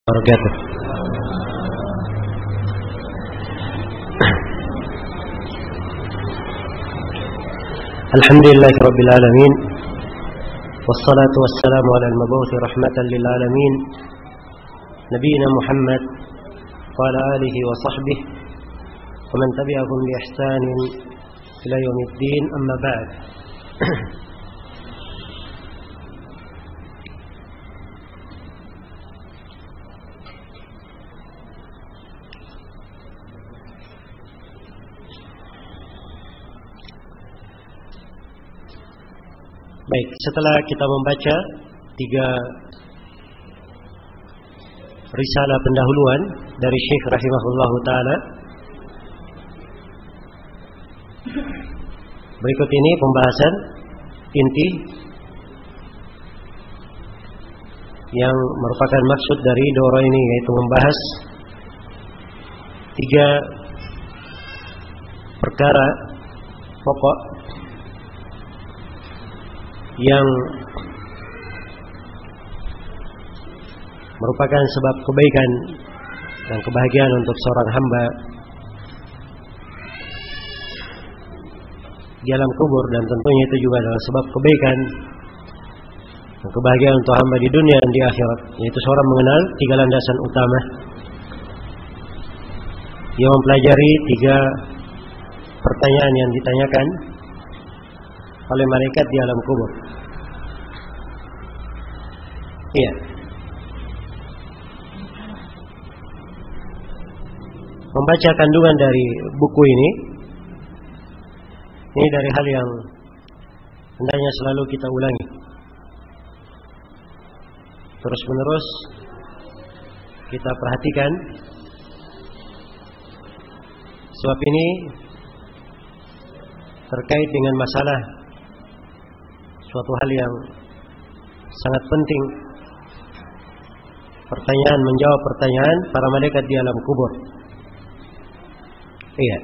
wabarakatuh. Alhamdulillahi rabbil alamin, wassalatu wassalamu ala al-mabu'uthi rahmatan lil alamin, nabiyina Muhammad wa ala alihi wa sahbihi wa man tabi'ahum bi ihsanin ila yaumiddin, amma ba'd. Baik, setelah kita membaca 3 risalah pendahuluan dari Syekh rahimahullahu taala, berikut ini pembahasan inti yang merupakan maksud dari daurah ini, yaitu membahas 3 perkara pokok yang merupakan sebab kebaikan dan kebahagiaan untuk seorang hamba di alam kubur, dan tentunya itu juga adalah sebab kebaikan dan kebahagiaan untuk hamba di dunia dan di akhirat, yaitu seorang mengenal 3 landasan utama yang mempelajari 3 pertanyaan yang ditanyakan oleh malaikat di alam kubur. Iya. Membaca kandungan dari buku ini dari hal yang hendaknya selalu kita ulangi terus menerus, kita perhatikan, sebab ini terkait dengan masalah suatu hal yang sangat penting, pertanyaan menjawab pertanyaan para malaikat di alam kubur. Iya.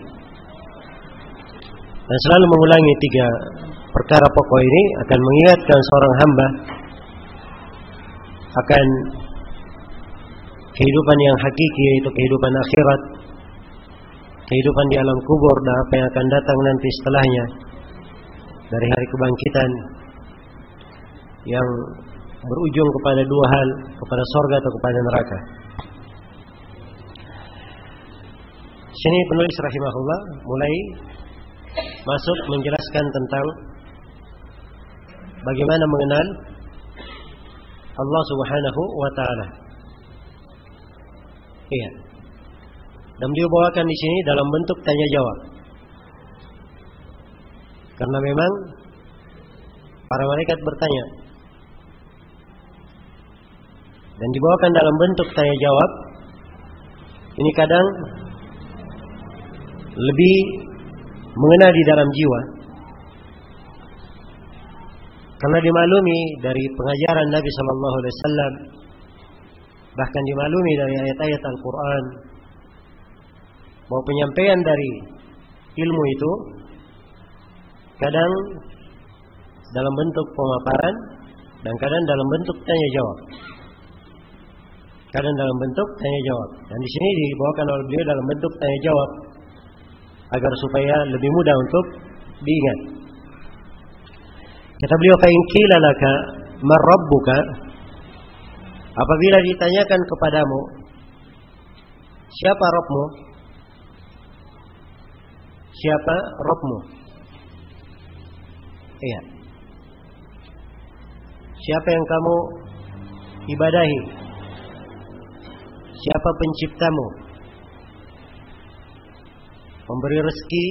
Dan selalu mengulangi 3 perkara pokok ini akan mengingatkan seorang hamba akan kehidupan yang hakiki, yaitu kehidupan akhirat, kehidupan di alam kubur, dan apa yang akan datang nanti setelahnya dari hari kebangkitan yang berujung kepada 2 hal, kepada surga atau kepada neraka. Sini penulis rahimahullah mulai masuk menjelaskan tentang bagaimana mengenal Allah Subhanahu wa taala. Iya. Dan beliau bawakan di sini dalam bentuk tanya jawab. Karena memang para malaikat bertanya, dan dibawakan dalam bentuk tanya jawab. Ini kadang lebih mengena di dalam jiwa, karena dimaklumi dari pengajaran Nabi sallallahu alaihi wasallam, bahkan dimaklumi dari ayat-ayat Al-Qur'an, bahwa penyampaian dari ilmu itu kadang dalam bentuk pemaparan dan kadang dalam bentuk tanya jawab. Kadang dalam bentuk tanya jawab. Dan di sini dibawakan oleh beliau dalam bentuk tanya jawab agar supaya lebih mudah untuk diingat. Kata beliau, fa in qila laka man rabbuka, apabila ditanyakan kepadamu siapa Rabbmu, siapa Rabbmu? Iya. Siapa yang kamu ibadahi? Siapa penciptamu? Pemberi rezeki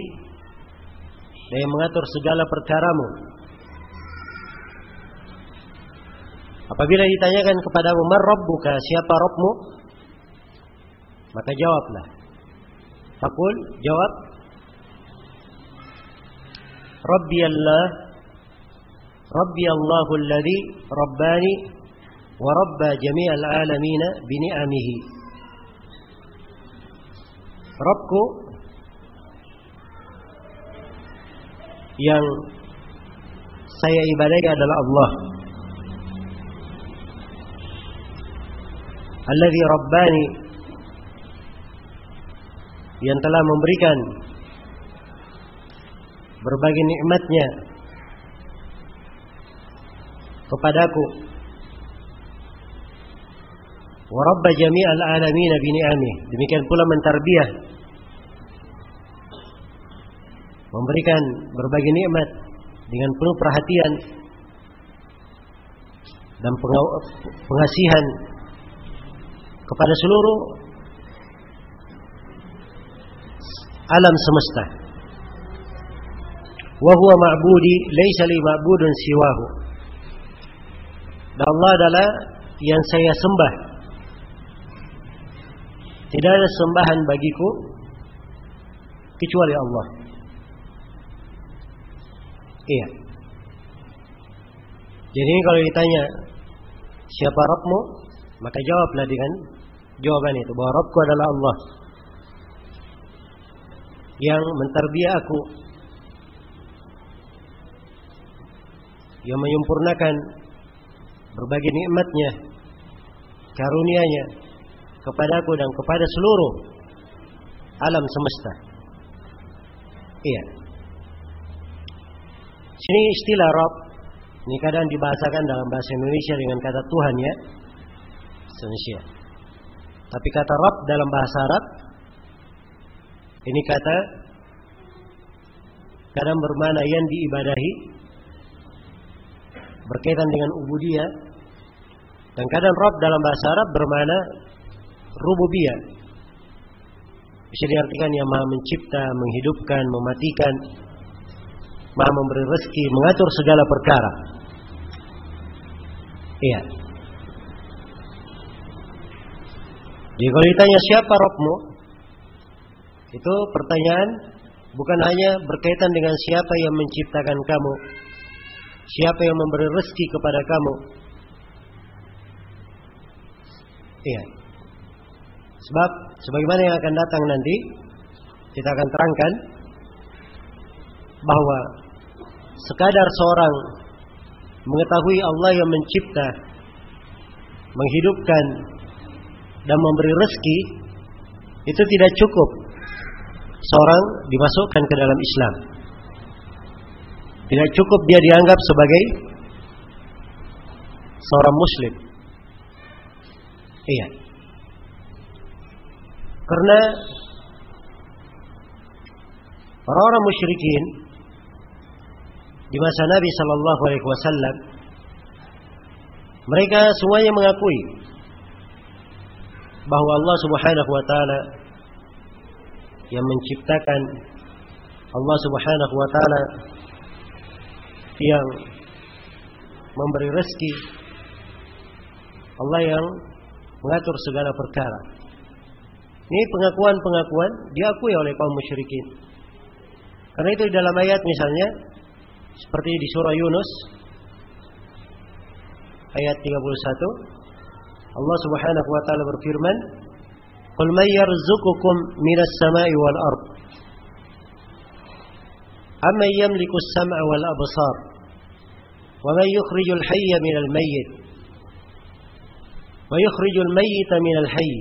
dan yang mengatur segala perkaramu. Apabila ditanyakan kepadamu, man rabbuka, siapa Rabbmu? Maka jawablah. Faqul, jawab, Rabbi Allah, Rabbi Allahu alladhi rabbani wa rabba jami'al alamina bi ni'amihi. Rabbku yang saya ibadahi adalah Allah, alladzi rabbani, yang telah memberikan berbagai nikmatnya kepadaku, wa rabba jami'al alamin bi ni'amih, demikian pula mentarbiyah, memberikan berbagai nikmat dengan penuh perhatian dan pengasihan kepada seluruh alam semesta. Wa huwa ma'budi laisa li ma'budun siwahu, dan Allah adalah yang saya sembah, tidak ada sembahan bagiku kecuali Allah. Iya. Jadi kalau ditanya siapa Rabbmu, maka jawablah dengan jawaban itu, bahwa Rabbku adalah Allah yang mentarbiyah aku, yang menyempurnakan berbagai nikmatnya, karunia-Nya kepadaku dan kepada seluruh alam semesta. Iya. Sini istilah Rabb ini kadang dibahasakan dalam bahasa Indonesia dengan kata Tuhan, ya, Indonesia. Tapi kata Rabb dalam bahasa Arab ini kata kadang bermakna yang diibadahi, berkaitan dengan ubudiyah, dan kadang Rabb dalam bahasa Arab bermakna rububiyah. Bisa diartikan yang Maha mencipta, menghidupkan, mematikan, Maha memberi rezeki, mengatur segala perkara. Iya. Jadi kalau ditanya siapa Rabbmu, itu pertanyaan bukan hanya berkaitan dengan siapa yang menciptakan kamu, siapa yang memberi rezeki kepada kamu. Iya. Sebab sebagaimana yang akan datang nanti, kita akan terangkan bahwa sekadar seorang mengetahui Allah yang mencipta, menghidupkan, dan memberi rezeki, itu tidak cukup seorang dimasukkan ke dalam Islam. Tidak cukup dia dianggap sebagai seorang muslim. Iya. Karena orang-orang musyrikin di masa Nabi sallallahu alaihi wasallam, mereka semuanya mengakui bahwa Allah Subhanahu wa taala yang menciptakan, Allah Subhanahu wa taala yang memberi rezeki, Allah yang mengatur segala perkara. Ini pengakuan-pengakuan diakui oleh kaum musyrikin. Karena itu di dalam ayat misalnya seperti di surah Yunus ayat 31, Allah Subhanahu wa taala berfirman, "Qul may yarzuqukum minas sama'i wal ard? Amman yamliku as-sam'a wal absar? Wa man yukhrijul hayya minal mayyit? Wa yukhrijul mayyita minal hayy?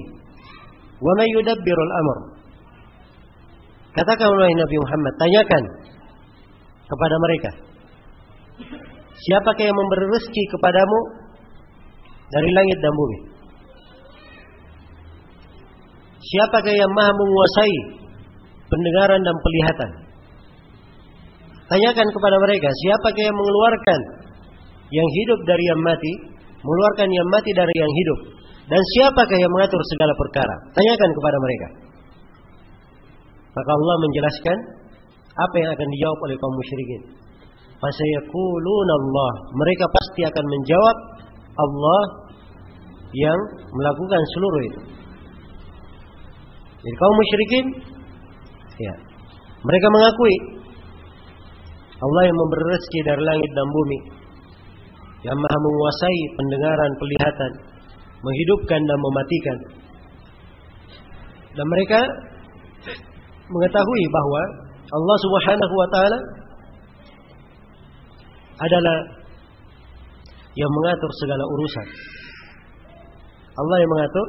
Wa man yudabbirul amr?" Katakan oleh Nabi Muhammad, tanyakan kepada mereka, siapakah yang memberi rezeki kepadamu dari langit dan bumi? Siapakah yang maha menguasai pendengaran dan penglihatan? Tanyakan kepada mereka, siapakah yang mengeluarkan yang hidup dari yang mati, mengeluarkan yang mati dari yang hidup, dan siapakah yang mengatur segala perkara? Tanyakan kepada mereka. Maka Allah menjelaskan apa yang akan dijawab oleh kaum musyrikin. Fasayaquluna Allah, mereka pasti akan menjawab Allah yang melakukan seluruh itu. Jadi kaum musyrikin, ya, mereka mengakui Allah yang memberi rezeki dari langit dan bumi, yang maha menguasai pendengaran, penglihatan, menghidupkan dan mematikan. Dan mereka mengetahui bahwa Allah Subhanahu wa taala adalah yang mengatur segala urusan. Allah yang mengatur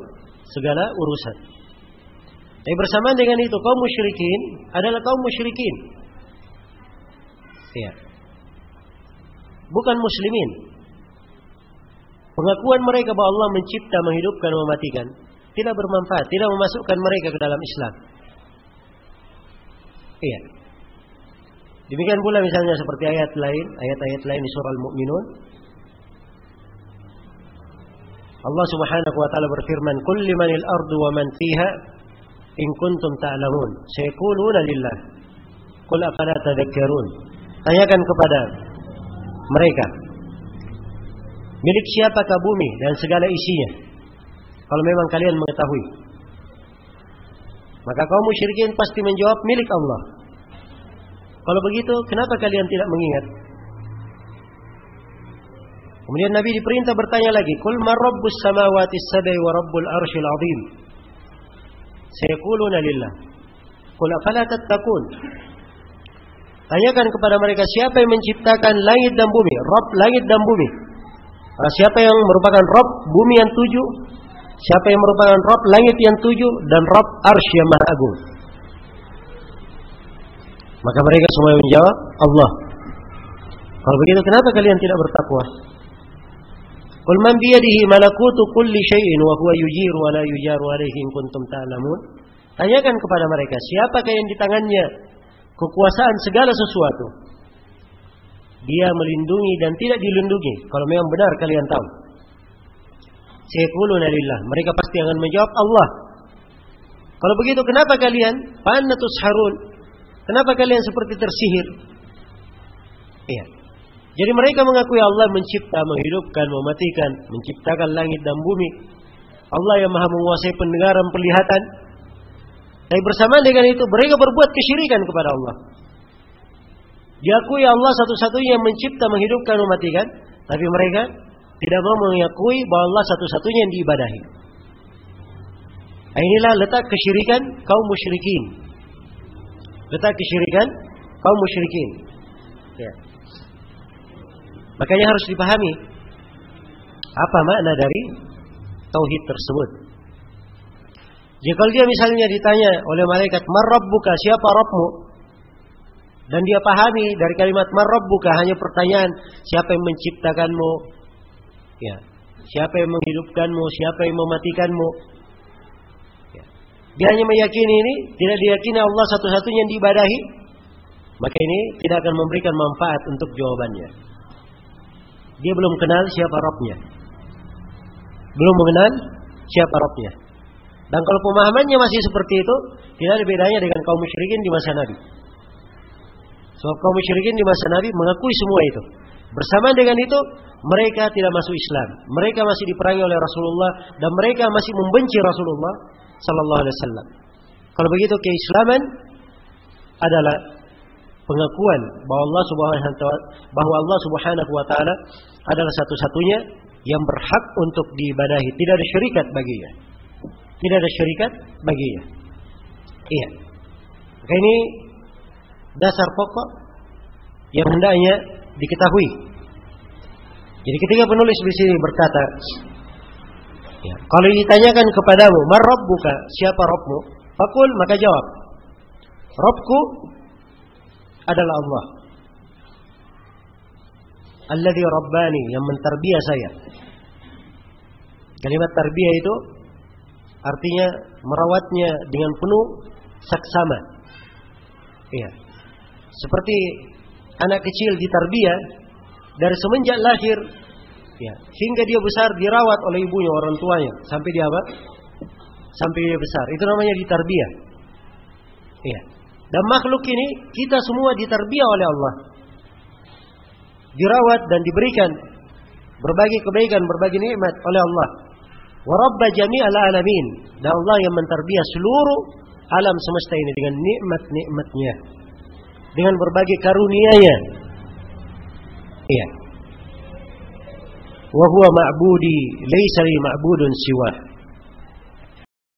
segala urusan. Tapi bersamaan dengan itu kaum musyrikin adalah kaum musyrikin. Ya. Bukan muslimin. Pengakuan mereka bahwa Allah mencipta, menghidupkan, mematikan tidak bermanfaat, tidak memasukkan mereka ke dalam Islam. Iya. Demikian pula misalnya seperti ayat-ayat lain di surah Al-Mu'minun. Allah Subhanahu wa taala berfirman, "Qul limanil ardu wa man fiha in kuntum ta'lamun, sayaquluna lillah. Qul afala tadhakkarun." Tanyakan kepada mereka, milik siapakah bumi dan segala isinya? Kalau memang kalian mengetahui. Maka kaum musyrikin pasti menjawab milik Allah. Kalau begitu, kenapa kalian tidak mengingat? Kemudian Nabi diperintah bertanya lagi, "Qul man rabbus samawati as-sab'i wa rabbul arsyil 'azim?" Sayaquluna lillah. Qul afala tattaqun. Tanyakan kepada mereka, siapa yang menciptakan langit dan bumi? Rabb langit dan bumi. Siapa yang merupakan Rabb bumi yang 7? Siapa yang merupakan Rabb langit yang 7 dan Rabb arsy yang maha agung? Maka mereka semua menjawab, Allah. Kalau begitu kenapa kalian tidak bertakwa? Qul man biyadihi malakutu kulli syai'in wa huwa yujiru wa la yujaru alaihi in kuntum ta'lamun. Tanyakan kepada mereka, siapakah yang di tangannya kekuasaan segala sesuatu? Dia melindungi dan tidak dilindungi. Kalau memang benar kalian tahu. Sayaquluna lillah. Mereka pasti akan menjawab Allah. Kalau begitu kenapa kalian fa'anna tusharun? Kenapa kalian seperti tersihir? Iya. Jadi mereka mengakui Allah mencipta, menghidupkan, mematikan, menciptakan langit dan bumi. Allah yang maha menguasai pendengaran, penglihatan. Tapi bersamaan dengan itu mereka berbuat kesyirikan kepada Allah. Diakui Allah satu-satunya yang mencipta, menghidupkan, mematikan, tapi mereka tidak mau mengakui bahwa Allah satu-satunya yang diibadahi. Inilah letak kesyirikan kaum musyrikin. Letak kesyirikan kaum musyrikin. Ya. Makanya harus dipahami apa makna dari tauhid tersebut. Jika dia misalnya ditanya oleh malaikat, "Man rabbuka?" Siapa Rabbmu? Dan dia pahami dari kalimat "Man rabbuka" hanya pertanyaan, siapa yang menciptakanmu? Ya. Siapa yang menghidupkanmu? Siapa yang mematikanmu? Ya. Dia hanya meyakini ini, tidak diyakini Allah satu-satunya yang diibadahi, maka ini tidak akan memberikan manfaat untuk jawabannya. Dia belum kenal siapa Rabbnya. Belum mengenal siapa Rabbnya. Dan kalau pemahamannya masih seperti itu, tidak ada bedanya dengan kaum musyrikin di masa Nabi. Sebab kaum musyrikin di masa Nabi mengakui semua itu. Bersamaan dengan itu, mereka tidak masuk Islam. Mereka masih diperangi oleh Rasulullah dan mereka masih membenci Rasulullah sallallahu alaihi wasallam. Kalau begitu keislaman adalah pengakuan bahwa Allah Subhanahu wa taala adalah satu-satunya yang berhak untuk diibadahi, tidak ada syarikat baginya. Tidak ada syarikat baginya. Iya. Maka ini dasar pokok yang hendaknya diketahui. Jadi ketika penulis di sini berkata, ya, kalau ditanyakan kepadamu, "Man rabbuka?" Siapa Rabbmu? Faqul, maka jawab, "Rabbku adalah Allah. Alladzi rabbani, yang mentarbiah saya." Kalimat tarbiyah itu artinya merawatnya dengan penuh saksama. Iya. Seperti anak kecil ditarbiyah dari semenjak lahir, ya, hingga dia besar dirawat oleh ibunya, orang tuanya, sampai dia apa? Sampai dia besar. Itu namanya ditarbiyah. Iya. Dan makhluk ini kita semua ditarbiyah oleh Allah. Dirawat dan diberikan berbagai kebaikan, berbagai nikmat oleh Allah. Wa rabba jami'al alamin. Dan Allah yang mentarbiyah seluruh alam semesta ini dengan nikmat-nikmatnya, dengan berbagai karunia-Nya. Iya. Wa huwa ma'budi laisa li ma'budun siwa.